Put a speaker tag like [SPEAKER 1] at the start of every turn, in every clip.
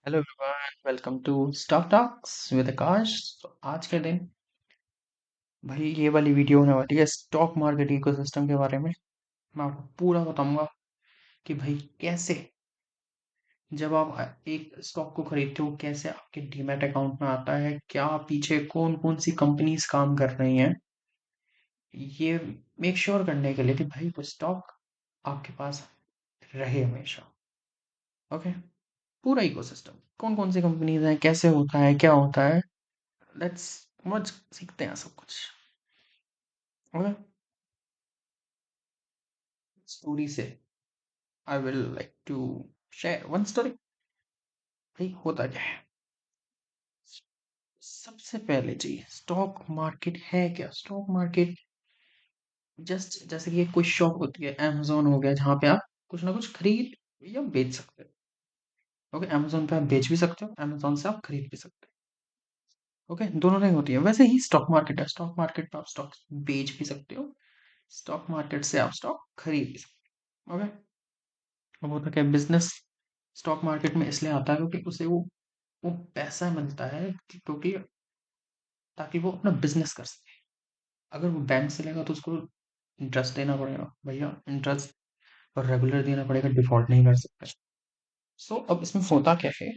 [SPEAKER 1] Hello everyone, welcome to stock talks with Akash. तो आज के दिन भाई ये वाली वीडियो होने वाली है स्टॉक मार्केट इकोसिस्टम के बारे में। मैं आपको पूरा बताऊंगा कि भाई कैसे जब आप एक स्टॉक को खरीदते हो कैसे आपके डीमैट अकाउंट में आता है, क्या पीछे कौन कौन सी कंपनीज काम कर रही हैं, ये मेक श्योर करने के लिए कि भाई वो स्टॉक आपके पास रहे हमेशा। ओके, पूरा इकोसिस्टम कौन कौन सी कंपनीज हैं, कैसे होता है, क्या होता है, लेट्स समझ सीखते हैं सब कुछ। ओके, स्टोरी से I will like to share one story. भाई होता क्या है, सबसे पहले जी स्टॉक मार्केट है क्या। स्टॉक मार्केट जस्ट जैसे कि एक कोई शॉप होती है, amazon हो गया, जहाँ पे आप कुछ ना कुछ खरीद या बेच सकते हो। ओके, amazon पे आप बेच भी सकते हो, amazon से आप खरीद भी सकते हो। ओके, दोनों नहीं होती है। वैसे ही स्टॉक मार्केट है, स्टॉक मार्केट पे आप स्टॉक बेच भी सकते हो, स्टॉक मार्केट से आप स्टॉक खरीद भी सकते हो। ओके, अब होता क्या है, बिजनेस स्टॉक मार्केट में इसलिए आता है क्योंकि उसे वो पैसा मिलता है क्योंकि ताकि वो अपना बिजनेस कर सके। अगर वो बैंक से लेगा तो उसको इंटरेस्ट देना पड़ेगा भैया, इंटरेस्ट और रेगुलर देना पड़ेगा, डिफॉल्ट नहीं कर सकते। सो अब इसमें होता क्या है,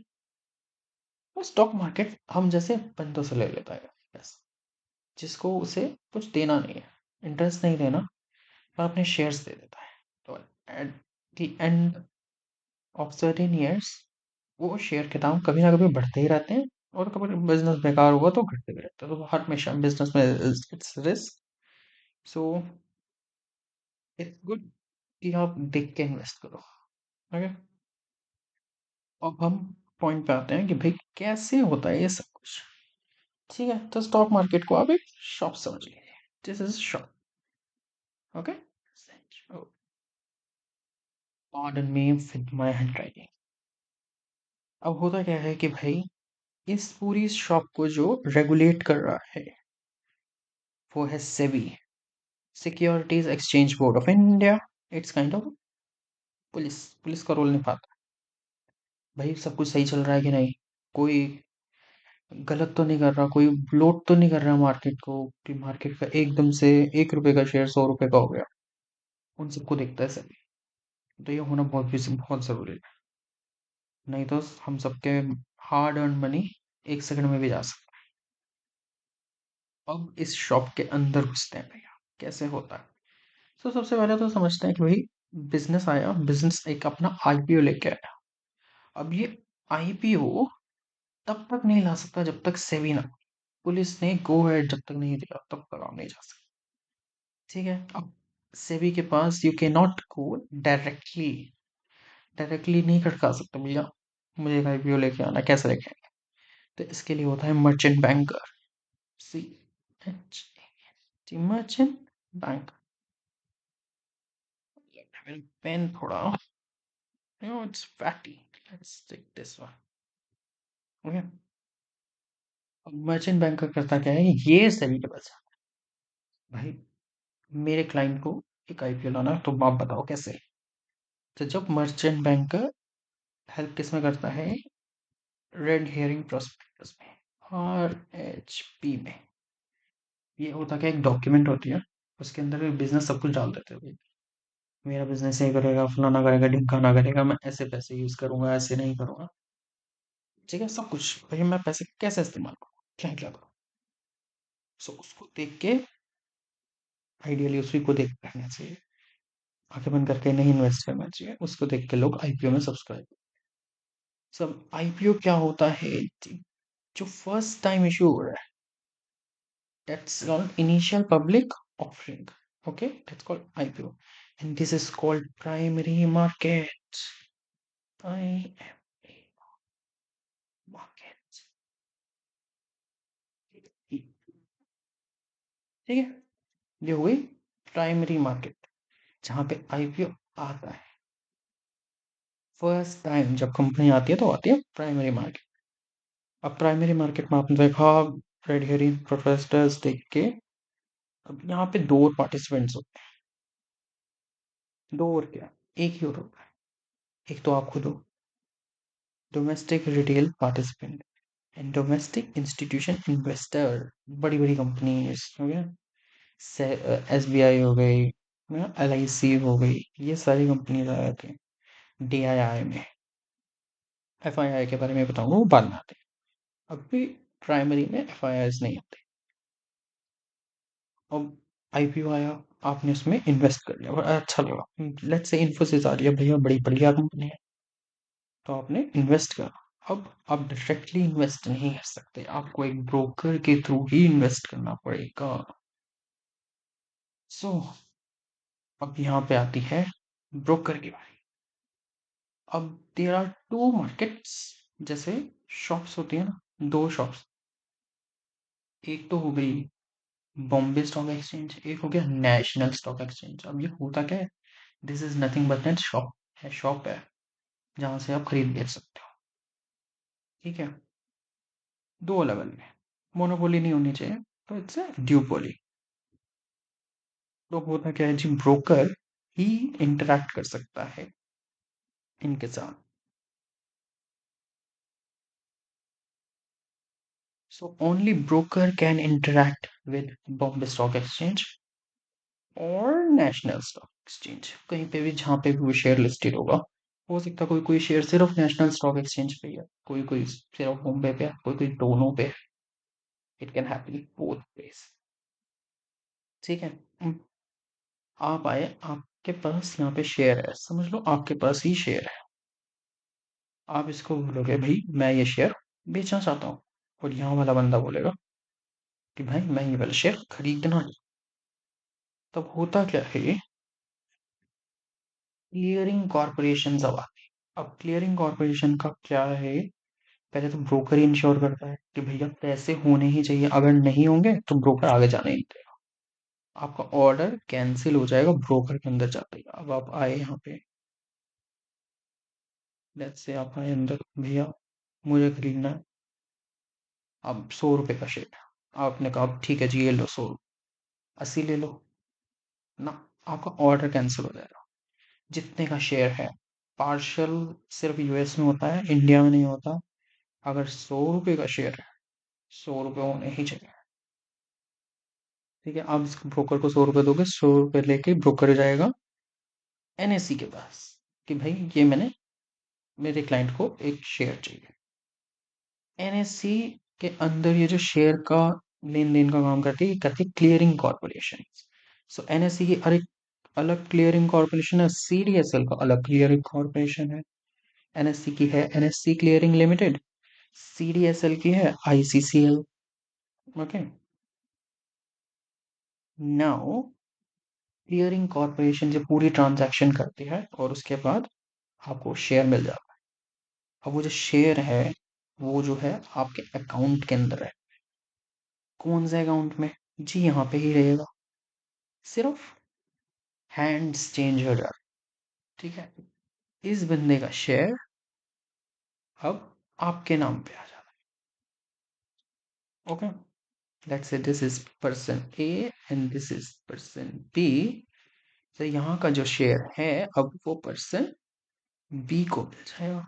[SPEAKER 1] वो स्टॉक मार्केट हम जैसे बंदों से ले लेता है बस, जिसको उसे कुछ देना नहीं है, इंटरेस्ट नहीं देना, पर अपने शेयर्स दे देता है। तो at the end of certain years वो शेयर के दाम कभी ना कभी बढ़ते ही रहते हैं, और कभी बिजनेस बेकार हुआ तो घटते भी रहते हैं। तो हर हमेशा बिजनेस में it's risk. So it's good कि आप देख के इन्वेस्ट करो। ओके, अब हम पॉइंट पे आते हैं कि भाई कैसे होता है ये सब कुछ। ठीक है, तो स्टॉक मार्केट को आप एक शॉप समझ लीजिए, this is shop. Okay, pardon me with my handwriting. अब होता क्या है कि भाई इस पूरी शॉप को जो रेगुलेट कर रहा है वो है SEBI, securities exchange board of India. It's kind of police, police का रोल निभाता है। भाई सब कुछ सही चल रहा है कि नहीं, कोई गलत तो नहीं कर रहा, कोई ब्लोट तो नहीं कर रहा मार्केट को कि मार्केट का एकदम से 1 रुपए का शेयर 100 रुपए का हो गया। उन सबको देखता है सभी। तो ये होना बहुत जरूरी है, नहीं तो हम सबके हार्ड अर्न मनी एक सेकंड में भी जा सकता है। अब इस शॉप के अंदर घुसते हैं भैया, कैसे होता है। तो सबसे पहले तो समझते हैं कि भाई बिजनेस आया, बिजनेस एक अपना आईपीओ लेके आया। अब ये आईपीओ तब तक नहीं ला सकता जब तक सेबी ना, पुलिस ने गो हेड जब तक नहीं दिया तब तक आप नहीं जा सकते। ठीक है, अब सेबी के पास you can not go directly, directly नहीं खटका सकते भैया मुझे एक आईपीओ लेके आना, कैसे लेके आएंगे। तो इसके लिए होता है merchant banker, C H T, merchant bank. Pen थोड़ा, it's fatty, let's take this one. Okay, अब मर्चेंट बैंकर करता क्या है, ये सेबी के पास भाई मेरे क्लाइंट को एक आईपीओ लाना है, तो आप बताओ कैसे। तो जब मर्चेंट बैंकर हेल्प किस में करता है, रेड हेयरिंग प्रोस्पेक्टस में, RHP में। ये होता क्या, एक डॉक्यूमेंट होती है, उसके अंदर बिजनेस सब कुछ डाल देते हैं भाई, मेरा बिजनेस ये करेगा, फलाना करेगा, ढिमकाना करेगा, मैं ऐसे पैसे यूज करूंगा, ऐसे नहीं करूंगा। ठीक है, सब कुछ भाई मैं पैसे कैसे इस्तेमाल करूँ, क्या क्या करूँ। सो उसको देख के, आइडियली उसी को देख करना चाहिए, आंखें बंद करके नहीं इन्वेस्ट करना चाहिए, उसको देख के लोग आईपीओ में सब्सक्राइब। सब आईपीओ क्या होता है, जो फर्स्ट टाइम इशू हो रहा है, that's called initial public offering. Okay, that's called IPO, and this is called primary market. Primary market. ठीक है, ये हुई प्राइमरी मार्केट, जहां पे आईपीओ आता है फर्स्ट टाइम। जब कंपनी आती है तो आती है प्राइमरी मार्केट। अब प्राइमरी मार्केट में आपने देखा, रेड हेयरिंग प्रोस्पेक्टस देख के, अब यहाँ पे दो और पार्टिसिपेंट्स होते हैं, दो और क्या, एक ही और होता है, एक तो आप खुद हो, domestic retail participant and domestic institution investor, बड़ी बड़ी कंपनीज हो गया, SBI हो गई, LIC हो गई, ये सारी कंपनीज आ जाती हैं DII में। FII के बारे में बताऊंगा, वो बाद में आते हैं। अभी प्राइमरी में FIIs नहीं आते। अब IPO आया, आपने उसमें इन्वेस्ट कर लिया और अच्छा लगा, लेट्स से इन्फोसिस आ रही है, भैया बड़ी बढ़िया कंपनी है, तो आपने इन्वेस्ट करा। अब आप डायरेक्टली इन्वेस्ट नहीं कर सकते, आपको एक ब्रोकर के थ्रू ही इन्वेस्ट करना पड़ेगा। सो अब यहाँ पे आती है ब्रोकर की बारी। अब देयर आर टू मार्केट्स, जैसे शॉप्स होती है ना, दो शॉप्स, एक तो हो गई बॉम्बे स्टॉक एक्सचेंज, एक हो गया नेशनल स्टॉक एक्सचेंज। अब ये होता क्या है, this is nothing but an shop है जहां से आप खरीद बेच सकते हो। ठीक है, दो अलग अलग है, मोनोपोली नहीं होनी चाहिए, तो इट्स अ ड्यूपोली। तो होता क्या है जी, ब्रोकर ही इंटरैक्ट कर सकता है इनके साथ। So only broker can interact with Bombay stock exchange और नेशनल स्टॉक एक्सचेंज, कहीं पे भी जहां पे भी वो शेयर लिस्टेड होगा। हो सकता है कोई कोई शेयर सिर्फ नेशनल स्टॉक एक्सचेंज पे है, कोई कोई सिर्फ बॉम्बे पे है, कोई कोई दोनों पे। It can happen both ways. ठीक है। आप आए, आपके पास यहाँ पे शेयर है, समझ लो आपके पास ही शेयर है। आप इसको बोलोगे भाई मैं ये शेयर बेचना चाहता हूँ, और यहाँ वाला बंदा बोलेगा कि भाई मैं ये वाला शेयर खरीदना है। तब होता क्या है, क्लियरिंग कॉर्पोरेशन अब आती है। अब क्लियरिंग कॉर्पोरेशन का क्या है, पहले तो ब्रोकर ही इंश्योर करता है कि भैया पैसे होने ही चाहिए, अगर नहीं होंगे तो ब्रोकर आगे जाने ही नहीं देगा, आपका ऑर्डर कैंसिल हो जाएगा ब्रोकर के अंदर जाते ही। अब आप आए यहाँ पे, लेट्स से आप आए अंदर, भैया मुझे खरीदना है अब 100 रुपए का शेयर। आपने कहा अब ठीक है जी, ये लो 100, 80 ले लो ना, आपका ऑर्डर कैंसिल हो जाएगा। जितने का शेयर है, पार्शल सिर्फ US में होता है, इंडिया में नहीं होता। अगर 100 रुपए का शेयर है, 100 रुपए होने ही चाहिए। ठीक है, आप इस ब्रोकर को 100 रुपए दोगे, 100 रुपए लेके ब्रोकर जाएगा NSE के पास कि भाई ये मैंने, मेरे क्लाइंट को एक शेयर चाहिए। NSE के अंदर ये जो शेयर का लेन देन का काम करती है, ये करती है क्लियरिंग कॉर्पोरेशन। सो NSE की हर एक अलग क्लियरिंग कॉर्पोरेशन है, CDSL का अलग क्लियरिंग कॉर्पोरेशन है। NSE की है NSE क्लियरिंग लिमिटेड, CDSL की है ICCL। Okay, now clearing corporation जो पूरी ट्रांजैक्शन करती है और उसके बाद आपको शेयर मिल जाता है। अब वो जो शेयर है, वो जो है आपके अकाउंट के अंदर है। कौन से अकाउंट में जी, यहाँ पे ही रहेगा, सिर्फ हैंड्स चेंज हो जाए। ठीक है, इस बंदे का शेयर अब आपके नाम पे आ जाता है। Okay, let's say this is person A and this is person B। तो यहाँ का जो शेयर है, अब वो पर्सन B को मिल जाएगा,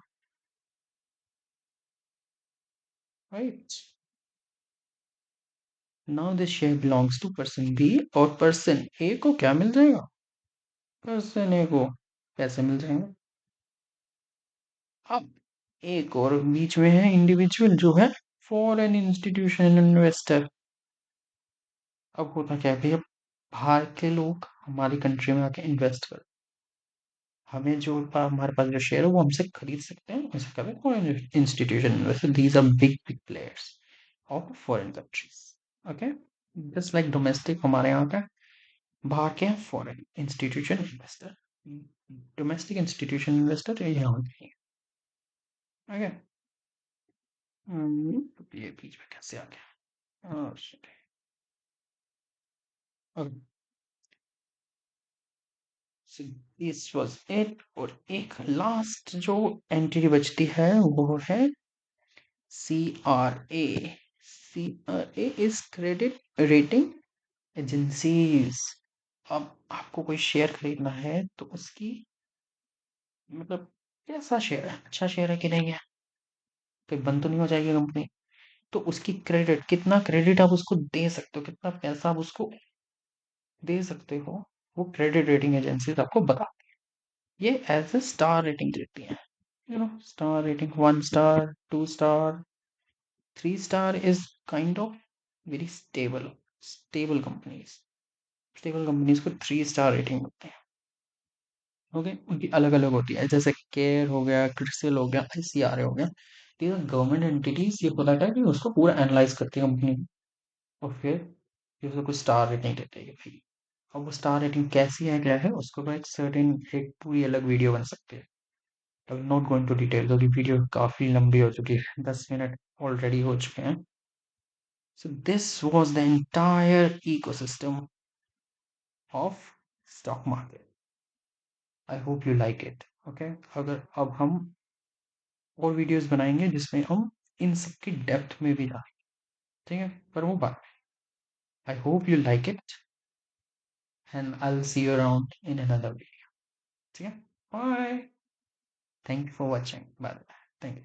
[SPEAKER 1] right. Now this share belongs to person B, और पर्सन A को क्या मिल जाएगा, पर्सन A को पैसे मिल जाएंगे। अब एक और बीच में है इंडिविजुअल, जो है फॉरेन इंस्टीट्यूशन इन्वेस्टर। अब होता क्या है भैया, बाहर के लोग हमारी कंट्री में आके इन्वेस्ट कर, हमें जो हमारे पास जो शेयर है वो हमसे खरीद सकते हैं, ऐसे कहते हैं foreign institution investor, these are big big players of foreign countries. Okay, just like domestic हमारे यहाँ का, बाहर के हैं foreign institution investor. Domestic institution investor यहाँ के हैं। ओके, ये बीच में कैसे आ गया, oh, shit. Okay. So this was it, और एक लास्ट जो एंटिटी बचती है वो है CRA। CRA is credit rating agencies. अब आपको कोई शेयर खरीदना है तो उसकी, मतलब कैसा शेयर है, अच्छा शेयर है कि नहीं है, कहीं बंद तो नहीं हो जाएगी कंपनी। तो उसकी क्रेडिट, कितना क्रेडिट आप उसको दे सकते हो, कितना पैसा आप उसको दे सकते हो, वो क्रेडिट रेटिंग एजेंसीज आपको बता, ये एज ए स्टार रेटिंग देती हैं। Star rating, 1 star, 2 star, 3 star is kind of very stable, stable companies. Stable companies को 3 स्टार रेटिंग मिलती है। ओके, उनकी अलग अलग होती है, जैसे केयर हो गया, क्रिसिल हो गया, आईसीआर हो गया। ये गवर्नमेंट एंटिटीज, ये होता है कि उसको पूरा एनालाइज करती है कंपनी, और फिर ये उसको कुछ स्टार रेटिंग देते हैं कि भाई, अब वो स्टार रेटिंग कैसी है क्या है, उसको तो एक सर्टेन, एक पूरी अलग वीडियो बन सकती है। I will not going to detail, क्योंकि वीडियो काफी लंबी हो चुकी है, 10 मिनट ऑलरेडी हो चुके हैं। So this was the entire ecosystem of stock market. I hope you like it. Okay, अगर अब हम और वीडियोस बनाएंगे जिसमें हम इन सब की डेप्थ में भी जाएं, ठीक है, पर वो बात, I hope you like it, and I will see you around in another video. ठीक है, bye, thank you for watching, bye, thank you.